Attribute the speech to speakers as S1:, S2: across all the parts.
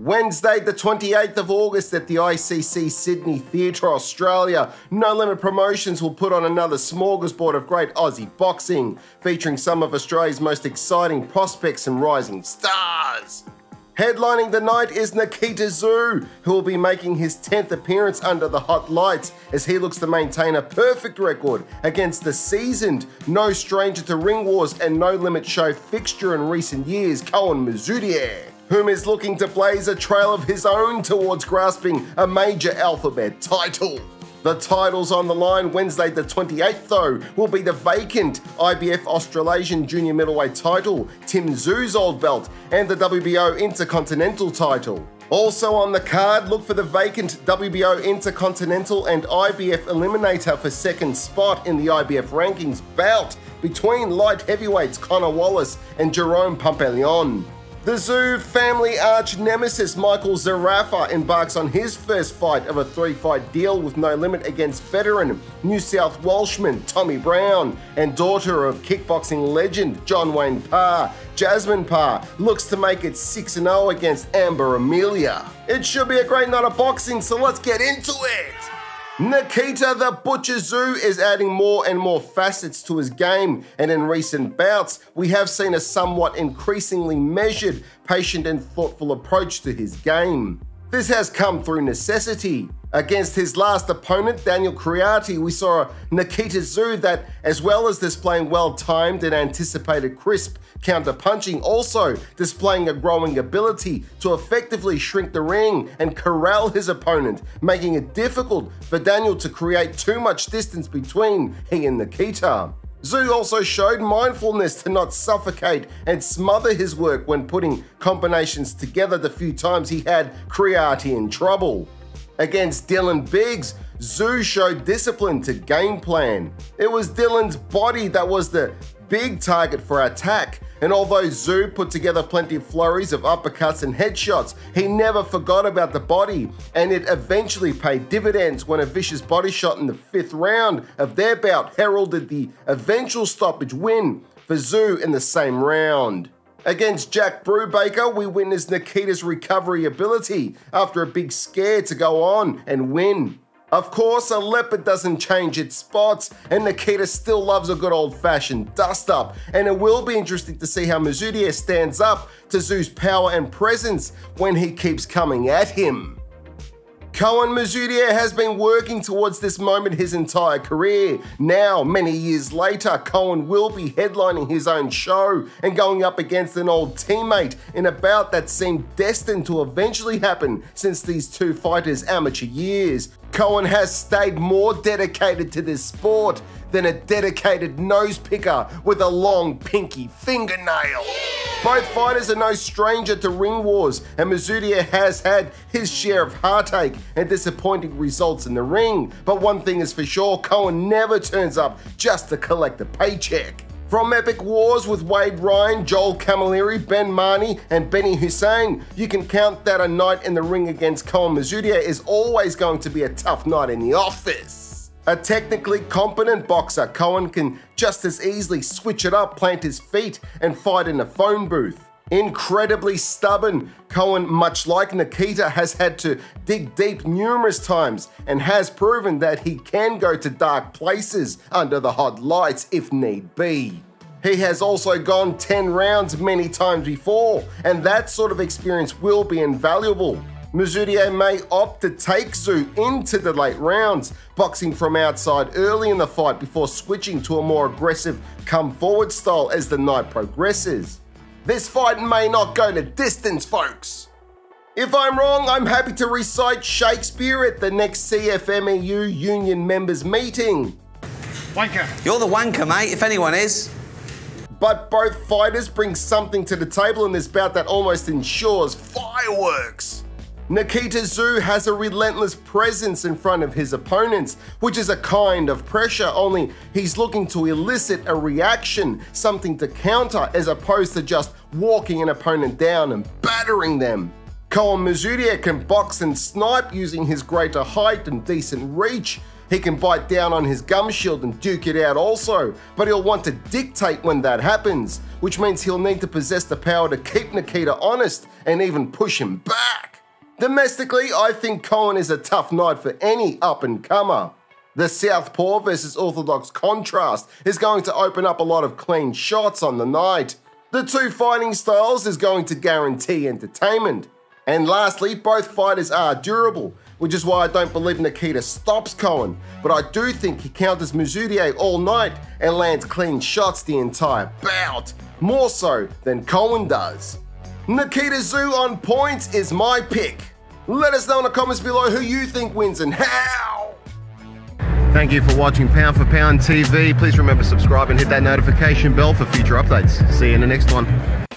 S1: Wednesday, the 28th of August at the ICC Sydney Theatre, Australia, No Limit Promotions will put on another smorgasbord of great Aussie boxing, featuring some of Australia's most exciting prospects and rising stars. Headlining the night is Nikita Tszyu, who will be making his 10th appearance under the hot lights as he looks to maintain a perfect record against the seasoned, no stranger to ring wars and no limit show fixture in recent years, Koen Mazoudier, whom is looking to blaze a trail of his own towards grasping a major alphabet title. The titles on the line Wednesday the 28th though will be the vacant IBF Australasian Junior Middleweight title, Tim Tszyu's old belt, and the WBO Intercontinental title. Also on the card, look for the vacant WBO Intercontinental and IBF Eliminator for second spot in the IBF rankings bout between light heavyweights Conor Wallace and Jerome Pampellion. The Tszyu family arch-nemesis Michael Zerafa embarks on his first fight of a 3-fight deal with No Limit against veteran New South Welshman Tommy Brown, and daughter of kickboxing legend John Wayne Parr, Jasmine Parr, looks to make it 6-0 against Amber Amelia. It should be a great night of boxing, so let's get into it! Nikita the Butcher Tszyu is adding more and more facets to his game, and in recent bouts, we have seen a somewhat increasingly measured, patient and thoughtful approach to his game. This has come through necessity. Against his last opponent, Daniel Creati, we saw a Nikita Tszyu that, as well as displaying well-timed and anticipated crisp counter-punching, also displaying a growing ability to effectively shrink the ring and corral his opponent, making it difficult for Daniel to create too much distance between he and Nikita. Tszyu also showed mindfulness to not suffocate and smother his work when putting combinations together the few times he had Creati in trouble. Against Dylan Biggs, Tszyu showed discipline to game plan. It was Dylan's body that was the big target for attack, and although Tszyu put together plenty of flurries of uppercuts and headshots, he never forgot about the body, and it eventually paid dividends when a vicious body shot in the 5th round of their bout heralded the eventual stoppage win for Tszyu in the same round. Against Jack Brubaker, we witnessed Nikita's recovery ability after a big scare to go on and win. Of course, a leopard doesn't change its spots, and Nikita still loves a good old-fashioned dust-up, and it will be interesting to see how Mazoudier stands up to Tszyu's power and presence when he keeps coming at him. Koen Mazoudier has been working towards this moment his entire career. Now, many years later, Koen will be headlining his own show and going up against an old teammate in a bout that seemed destined to eventually happen since these two fighters' amateur years. Koen has stayed more dedicated to this sport than a dedicated nose picker with a long pinky fingernail. Both fighters are no stranger to ring wars, and Mazoudier has had his share of heartache and disappointing results in the ring. But one thing is for sure, Koen never turns up just to collect a paycheck. From epic wars with Wade Ryan, Joel Camilleri, Ben Marnie, and Benny Hussein, you can count that a night in the ring against Koen Mazoudier is always going to be a tough night in the office. A technically competent boxer, Koen can just as easily switch it up, plant his feet, and fight in a phone booth. Incredibly stubborn, Koen, much like Nikita, has had to dig deep numerous times and has proven that he can go to dark places under the hot lights if need be. He has also gone 10 rounds many times before, and that sort of experience will be invaluable. Mazoudier may opt to take Tszyu into the late rounds, boxing from outside early in the fight before switching to a more aggressive come-forward style as the night progresses. This fight may not go the distance, folks. If I'm wrong, I'm happy to recite Shakespeare at the next CFMEU union members meeting.
S2: Wanker.
S3: You're the wanker, mate, if anyone is.
S1: But both fighters bring something to the table in this bout that almost ensures fireworks. Nikita Tszyu has a relentless presence in front of his opponents, which is a kind of pressure, only he's looking to elicit a reaction, something to counter, as opposed to just walking an opponent down and battering them. Koen Mazoudier can box and snipe using his greater height and decent reach. He can bite down on his gum shield and duke it out also, but he'll want to dictate when that happens, which means he'll need to possess the power to keep Nikita honest and even push him back. Domestically, I think Koen is a tough night for any up-and-comer. The Southpaw versus Orthodox contrast is going to open up a lot of clean shots on the night. The two fighting styles is going to guarantee entertainment. And lastly, both fighters are durable, which is why I don't believe Nikita stops Koen, but I do think he counters Mazoudier all night and lands clean shots the entire bout, more so than Koen does. Nikita Tszyu on points is my pick. Let us know in the comments below who you think wins and how. Thank you for watching Pound for Pound TV. Please remember to subscribe and hit that notification bell for future updates. See you in the next one.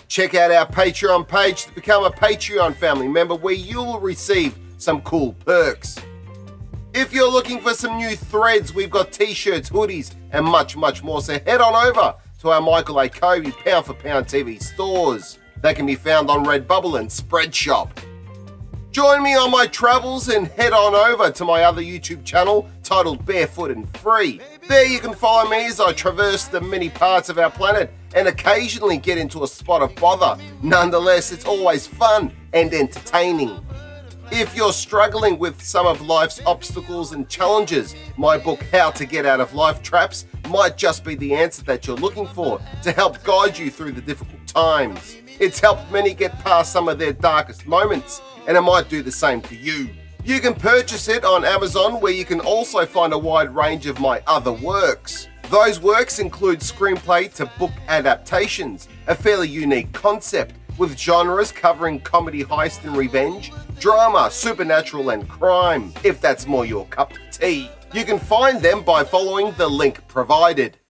S1: Check out our Patreon page to become a Patreon family member where you'll receive some cool perks. If you're looking for some new threads, we've got t-shirts, hoodies, and much more. So head on over to our Michael Akobi Pound for Pound TV stores. They can be found on Redbubble and Spreadshop. Join me on my travels and head on over to my other YouTube channel titled Barefoot and Free. There you can follow me as I traverse the many parts of our planet and occasionally get into a spot of bother. Nonetheless, it's always fun and entertaining. If you're struggling with some of life's obstacles and challenges, my book How to Get Out of Life Traps might just be the answer that you're looking for to help guide you through the difficult times. It's helped many get past some of their darkest moments, and it might do the same to you. You can purchase it on Amazon, where you can also find a wide range of my other works. Those works include screenplay to book adaptations, a fairly unique concept, with genres covering comedy, heist and revenge, drama, supernatural and crime, if that's more your cup of tea. You can find them by following the link provided.